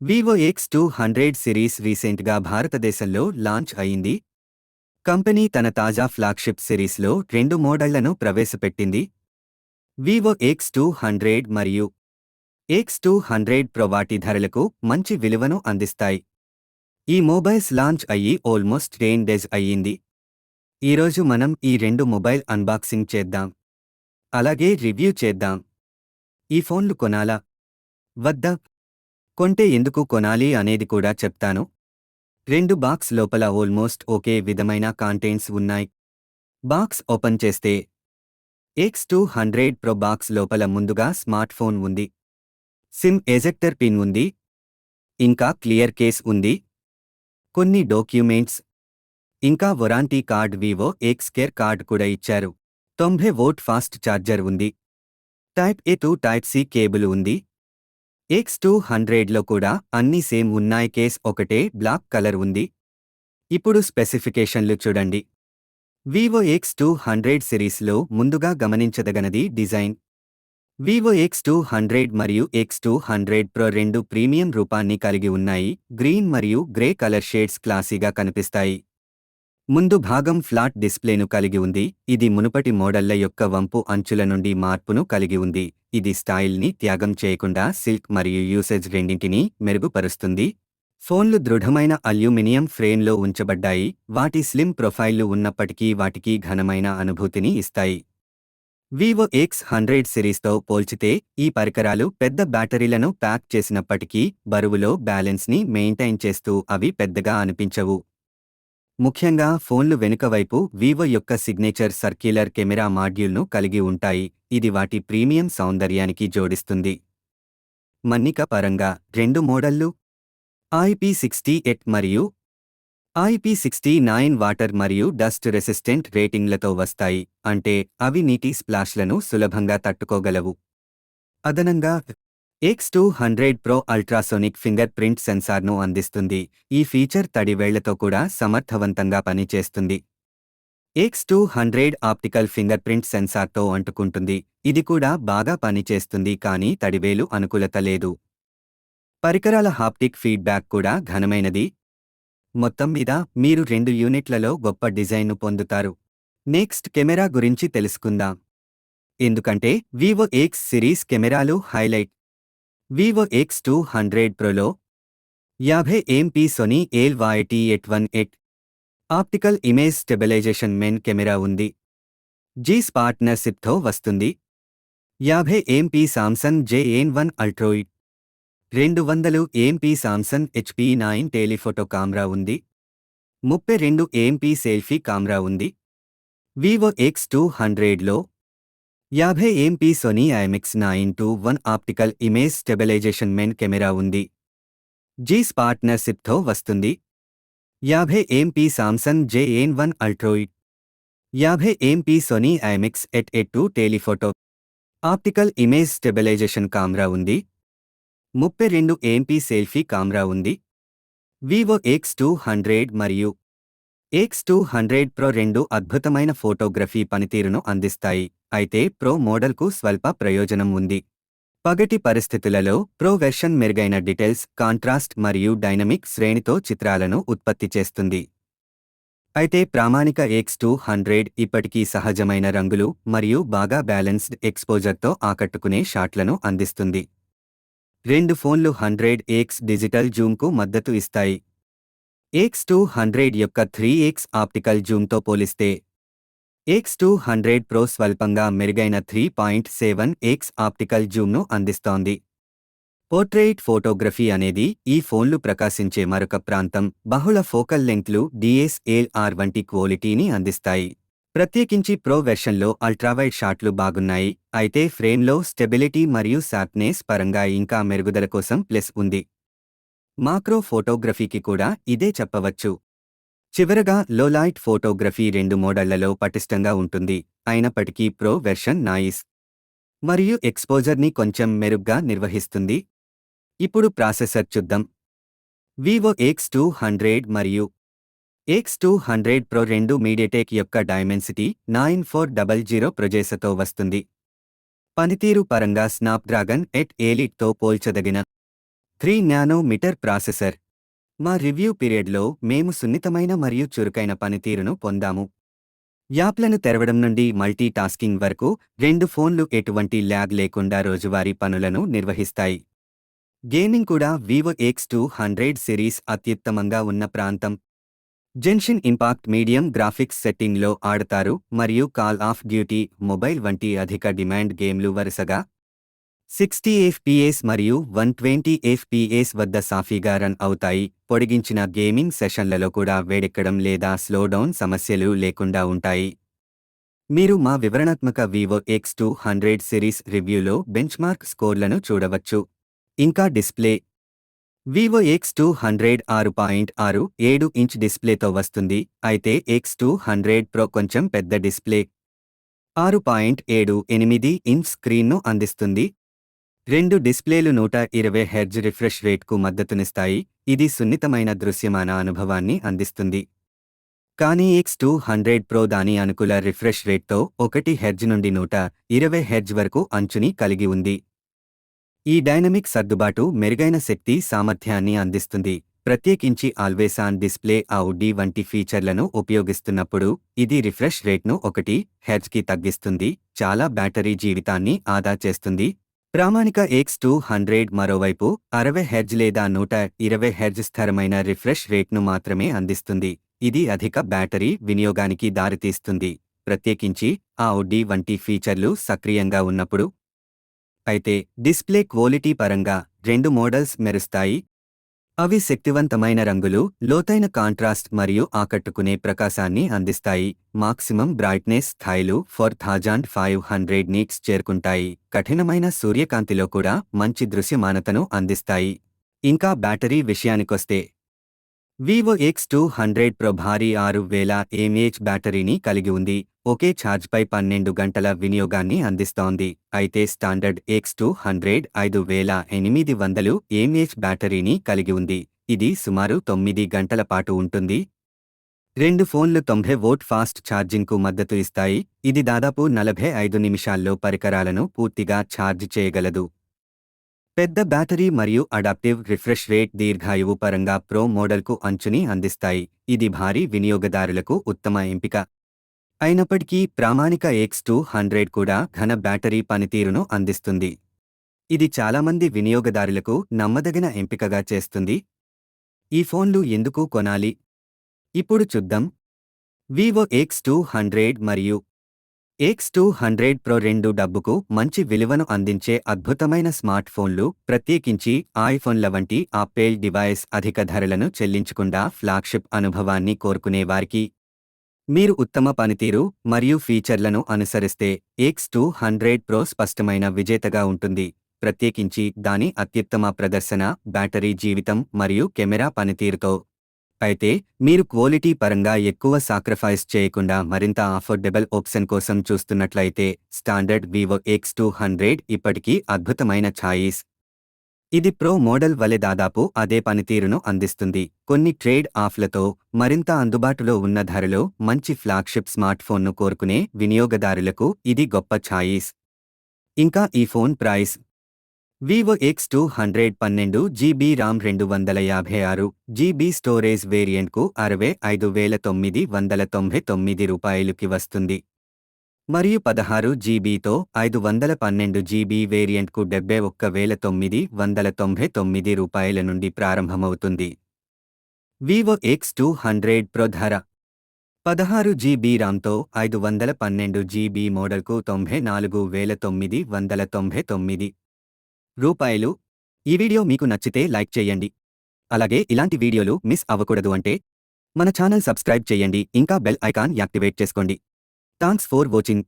Vivo X200 series రీసెంట్గా భారతదేశంలో launch అయింది. కంపెనీ తన తాజా ఫ్లాగ్షిప్ సిరీస్లో రెండు మోడళ్లను ప్రవేశపెట్టింది. వివో X200 మరియు X200 Pro వాటి ధరలకు మంచి విలువను అందిస్తాయి. ఈ మొబైల్స్ లాంచ్ అయ్యి ఆల్మోస్ట్ 10 డేస్ అయ్యింది. ఈరోజు మనం ఈ రెండు మొబైల్ అన్బాక్సింగ్ చేద్దాం. అలాగే రివ్యూ చేద్దాం. ఈ ఫోన్లు కొనాలా? వద్దా? కొంటే ఎందుకు కొనాలి అనేది కూడా చెప్తాను. రెండు బాక్స్ లోపల ఆల్మోస్ట్ ఒకే విధమైన కాంటెంట్స్ ఉన్నాయి. బాక్స్ ఓపెన్ చేస్తే X200 Pro బాక్స్ లోపల ముందుగా స్మార్ట్ ఫోన్ ఉంది. సిమ్ ఎజెక్టర్ పిన్ ఉంది. ఇంకా క్లియర్ కేస్ ఉంది. కొన్ని డాక్యుమెంట్స్, ఇంకా warranty card, Vivo X care card కూడా ఇచ్చారు. 90 వోల్ట్ ఫాస్ట్ ఛార్జర్ ఉంది. Type A to type C cable ఉంది. X200లో కూడా అన్నీ సేమ్ ఉన్నాయి. కేస్ ఒకటే బ్లాక్ కలర్ ఉంది. ఇప్పుడు స్పెసిఫికేషన్లు చూడండి. వివో X200 సిరీస్లో ముందుగా గమనించదగనది డిజైన్. వివో X200 మరియు X200 Pro రెండు ప్రీమియం రూపాన్ని కలిగి ఉన్నాయి. గ్రీన్ మరియు గ్రే కలర్ షేడ్స్ క్లాసీగా కనిపిస్తాయి. ముందు భాగం ఫ్లాట్ డిస్ప్లేను కలిగి ఉంది. ఇది మునుపటి మోడళ్ల యొక్క వంపు అంచుల నుండి మార్పును కలిగి ఉంది. ఇది స్టైల్ని త్యాగం చేయకుండా సిల్క్ మరియు యూసేజ్ రెండింటినీ మెరుగుపరుస్తుంది. ఫోన్లు దృఢమైన అల్యూమినియం ఫ్రేమ్లో ఉంచబడ్డాయి. వాటి స్లిమ్ ప్రొఫైల్లు ఉన్నప్పటికీ వాటికి ఘనమైన అనుభూతిని ఇస్తాయి. వివో X100 సిరీస్తో పోల్చితే ఈ పరికరాలు పెద్ద బ్యాటరీలను ప్యాక్ చేసినప్పటికీ బరువులో బ్యాలెన్స్ని మెయింటైన్ చేస్తూ అవి పెద్దగా అనిపించవు. ముఖ్యంగా ఫోన్లు వెనుకవైపు వివో యొక్క సిగ్నేచర్ సర్క్యులర్ కెమెరా మాడ్యూల్ను కలిగి ఉంటాయి. ఇది వాటి ప్రీమియం సౌందర్యానికి జోడిస్తుంది. మన్నిక పరంగా రెండు మోడళ్లు IP68 మరియు IP69 వాటర్ మరియు డస్ట్ రెసిస్టెంట్ రేటింగ్లతో వస్తాయి. అంటే అవి నీటి స్ప్లాష్లను సులభంగా తట్టుకోగలవు. అదనంగా X200 Pro ultrasonic finger print సెన్సార్ను అందిస్తుంది. ఈ ఫీచర్ తడి వేళ్లతో కూడా సమర్థవంతంగా పనిచేస్తుంది. X200 ఆప్టికల్ ఫింగర్ ప్రింట్ సెన్సార్తో అంటుకుంటుంది. ఇది కూడా బాగా పనిచేస్తుంది, కానీ తడివేలు అనుకూలత లేదు. పరికరాల హాప్టిక్ ఫీడ్బ్యాక్ కూడా ఘనమైనది. మొత్తం మీద మీరు రెండు యూనిట్లలో గొప్ప డిజైన్ను పొందుతారు. నెక్స్ట్ కెమెరా గురించి తెలుసుకుందాం. ఎందుకంటే వివో X సిరీస్ కెమెరాలు హైలైట్. వివో X200 Proలో 50 MP Sony ALY-T818 optical image stabilisation main camera ఉంది. జీస్ పార్ట్నర్షిప్తో వస్తుంది. 50 MP Samsung JN1 ultrawide, 200 MP Samsung HP9 telephoto camera ఉంది. 32 MP సెల్ఫీ కెమెరా ఉంది. వివో X200లో 50 MP Sony IMX921 optical image stabilisation main camera ఉంది. Zeiss పార్ట్నర్షిప్తో వస్తుంది. 50 MP Samsung JN1 ultrawide, 50 MP Sony IMX882 telephoto optical image stabilisation camera ఉంది. 32 MP selfie camera ఉంది. Vivo X200 మరియు X200 Pro రెండు అద్భుతమైన ఫోటోగ్రఫీ పనితీరును అందిస్తాయి. అయితే ప్రో మోడల్కు స్వల్ప ప్రయోజనం ఉంది. పగటి పరిస్థితులలో ప్రో వెర్షన్ మెరుగైన డీటెయిల్స్, కాంట్రాస్ట్ మరియు డైనమిక్ శ్రేణితో చిత్రాలను ఉత్పత్తి చేస్తుంది. అయితే ప్రామాణిక X200 ఇప్పటికీ సహజమైన రంగులు మరియు బాగా బ్యాలెన్స్డ్ ఎక్స్పోజర్తో ఆకట్టుకునే షాట్లను అందిస్తుంది. రెండు ఫోన్లు 100x డిజిటల్ జూమ్కు మద్దతు ఇస్తాయి. X200 యొక్క 3x ఆప్టికల్ జూమ్తో పోలిస్తే X200 Pro స్వల్పంగా మెరుగైన 3.7x ఆప్టికల్ జూమ్ను అందిస్తోంది. పోర్ట్రెయిట్ ఫోటోగ్రఫీ అనేది ఈ ఫోన్లు ప్రకాశించే మరొక ప్రాంతం. బహుళ ఫోకల్ లెంగ్త్లు DSLR వంటి క్వాలిటీని అందిస్తాయి. ప్రత్యేకించి ప్రో వెర్షన్లో అల్ట్రావైడ్ షాట్లు బాగున్నాయి. అయితే ఫ్రేమ్లో స్టెబిలిటీ మరియు షార్ప్నెస్ పరంగా ఇంకా మెరుగుదల కోసం ప్లస్ ఉంది. మాక్రో ఫోటోగ్రఫీకి కూడా ఇదే చెప్పవచ్చు. చివరగా లోలైట్ ఫోటోగ్రఫీ రెండు మోడళ్లలో పటిష్టంగా ఉంటుంది. అయినప్పటికీ ప్రో వెర్షన్ నాయిస్ మరియు ఎక్స్పోజర్ని కొంచెం మెరుగ్గా నిర్వహిస్తుంది. ఇప్పుడు ప్రాసెసర్ చూద్దాం. వివో X200 మరియు X200 Pro రెండు మీడియాటెక్ యొక్క డైమెన్సిటీ 9400 ప్రొసెసర్తో వస్తుంది. పనితీరు పరంగా స్నాప్డ్రాగన్ 8 ఎలీట్తో పోల్చదగిన 3 నానోమీటర్ ప్రాసెసర్. మా రివ్యూ పీరియడ్లో మేము సున్నితమైన మరియు చురుకైన పనితీరును పొందాము. యాప్లను తెరవడం నుండి మల్టీ టాస్కింగ్ వరకు 2 ఫోన్లు ఎటువంటి ల్యాగ్ లేకుండా రోజువారీ పనులను నిర్వహిస్తాయి. గేమింగ్ కూడా వివో X200 సిరీస్ అత్యుత్తమంగా ఉన్న ప్రాంతం. జెన్షిన్ ఇంపాక్ట్ మీడియం గ్రాఫిక్స్ సెట్టింగ్లో ఆడతారు మరియు కాల్ ఆఫ్ డ్యూటీ మొబైల్ వంటి అధిక డిమాండ్ గేమ్లు వరుసగా 60 FPS మరియు 120 FPS వద్ద సాఫీగా రన్ అవుతాయి. పొడిగించిన గేమింగ్ సెషన్లలో కూడా వేడెక్కడం లేదా స్లోడౌన్ సమస్యలు లేకుండా ఉంటాయి. మీరు మా వివరణాత్మక వివో X200 సిరీస్ రివ్యూలో బెంచ్మార్క్ స్కోర్లను చూడవచ్చు. ఇంకా డిస్ప్లే వివో X200 6.67 ఇంచ్ డిస్ప్లేతో వస్తుంది. అయితే X200 Pro కొంచెం పెద్ద డిస్ప్లే 6.78 ఇంచ్ స్క్రీన్ను అందిస్తుంది. 2 డిస్ప్లేలు 120 హెర్ట్జ్ రిఫ్రెష్ రేట్కు మద్దతునిస్తాయి. ఇది సున్నితమైన దృశ్యమాన అనుభవాన్ని అందిస్తుంది. కానీ X200 Pro దాని అనుకూల రిఫ్రెష్ రేట్తో 1 హెర్ట్జ్ నుండి 120 హెర్ట్జ్ వరకు అంచుని కలిగి ఉంది. ఈ డైనమిక్ సర్దుబాటు మెరుగైన శక్తి సామర్థ్యాన్ని అందిస్తుంది. ప్రత్యేకించి ఆల్వేస్ ఆన్ డిస్ప్లే అవుడి వంటి ఫీచర్లను ఉపయోగిస్తున్నప్పుడు ఇది రిఫ్రెష్ రేట్ను 1 హెర్ట్జ్కి తగ్గిస్తుంది. చాలా బ్యాటరీ జీవితాన్ని ఆదా చేస్తుంది. ప్రామాణిక X200 మరోవైపు 60 హెర్ట్జ్ లేదా 120 హెర్ట్జ్ స్థిరమైన రిఫ్రెష్ రేట్ను మాత్రమే అందిస్తుంది. ఇది అధిక బ్యాటరీ వినియోగానికి దారితీస్తుంది, ప్రత్యేకించి అవుడి వంటి ఫీచర్లు సక్రియంగా ఉన్నప్పుడు. అయితే డిస్ప్లే క్వాలిటీ పరంగా 2 మోడల్స్ మెరుస్తాయి. అవి శక్తివంతమైన రంగులు, లోతైన కాంట్రాస్ట్ మరియు ఆకట్టుకునే ప్రకాశాన్ని అందిస్తాయి. మాక్సిమం బ్రైట్నెస్ స్థాయిలు 4500 నిట్స్ చేరుకుంటాయి. కఠినమైన సూర్యకాంతిలో కూడా మంచి దృశ్యమానతను అందిస్తాయి. ఇంకా బ్యాటరీ విషయానికొస్తే వివో X200 Pro భారీ 6000 mAh బ్యాటరీని కలిగి ఉంది. ఒకే ఛార్జ్పై 12 గంటల వినియోగాన్ని అందిస్తోంది. అయితే స్టాండర్డ్ X200 5800 mAh బ్యాటరీని కలిగి ఉంది. ఇది సుమారు 9 గంటల పాటు ఉంటుంది. 2 ఫోన్లు 90 వోల్ట్ ఫాస్ట్ ఛార్జింగ్కు మద్దతు ఇస్తాయి. ఇది దాదాపు 45 నిమిషాల్లో పరికరాలను పూర్తిగా ఛార్జ్ చేయగలదు. పెద్ద బ్యాటరీ మరియు అడాప్టివ్ రిఫ్రెష్ రేట్ దీర్ఘాయువు పరంగా ప్రో మోడల్కు అంచుని అందిస్తాయి. ఇది భారీ వినియోగదారులకు ఉత్తమ ఎంపిక. అయినప్పటికీ ప్రామాణిక X200 కూడా ఘన బ్యాటరీ పనితీరును అందిస్తుంది. ఇది చాలామంది వినియోగదారులకు నమ్మదగిన ఎంపికగా చేస్తుంది. ఈ ఫోన్లు ఎందుకు కొనాలి? ఇప్పుడు చూద్దాం. వివో X200 మరియు X200 Pro 2 డబ్బుకు మంచి విలువను అందించే అద్భుతమైన స్మార్ట్ ఫోన్లు, ప్రత్యేకించి ఐఫోన్ల వంటి ఆపిల్ డివైస్ అధిక ధరలను చెల్లించకుండా ఫ్లాగ్షిప్ అనుభవాన్ని కోరుకునే వారికి. మీరు ఉత్తమ పనితీరు మరియు ఫీచర్లను అనుసరిస్తే X200 Pro స్పష్టమైన విజేతగా ఉంటుంది, ప్రత్యేకించి దాని అత్యుత్తమ ప్రదర్శన, బ్యాటరీ జీవితం మరియు కెమెరా పనితీరుతో. అయితే మీరు క్వాలిటీ పరంగా ఎక్కువ సాక్రిఫైస్ చేయకుండా మరింత అఫోర్డబుల్ ఆప్షన్ కోసం చూస్తున్నట్లయితే స్టాండర్డ్ వివో X200 ఇప్పటికీ అద్భుతమైన ఛాయిస్. ఇది ప్రో మోడల్ వలె దాదాపు అదే పనితీరును అందిస్తుంది. కొన్ని ట్రేడ్ ఆఫ్లతో మరింత అందుబాటులో ఉన్న ధరలో మంచి ఫ్లాగ్షిప్ స్మార్ట్ఫోన్ను కోరుకునే వినియోగదారులకు ఇది గొప్ప ఛాయిస్. ఇంకా ఈ phone price Vivo X200 12GB RAM 256 GB storage వేరియంట్కు 65,999 రూపాయలుకి వస్తుంది. మరియు 16GBతో 512GB వేరియంట్కు 71,999 రూపాయల నుండి ప్రారంభమవుతుంది. వివో X200 Pro ధర 16GB RAMతో 512GB మోడల్కు 94,999 రూపాయలు. ఈ వీడియో మీకు నచ్చితే లైక్ చేయండి. అలాగే ఇలాంటి వీడియోలు మిస్ అవ్వకూడదు అంటే మన ఛానల్ సబ్స్క్రైబ్ చేయండి. ఇంకా బెల్ ఐకాన్ యాక్టివేట్ చేసుకోండి. Thanks for watching.